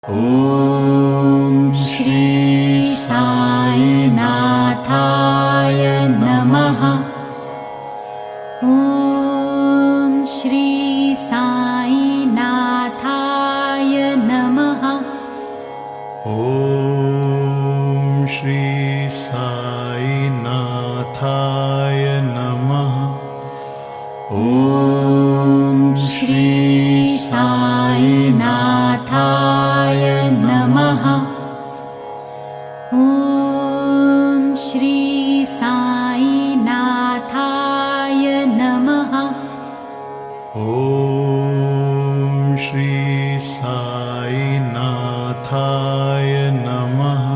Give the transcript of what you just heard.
ॐ श्री साई नाथाय नमः। ॐ श्री साई नाथाय नमः। ॐ श्री साई नाथाय नमः। ॐ श्री साई नाथाय नमः। ॐ श्री साई नाथाय नमः। ॐ श्री साई नाथाय नमः।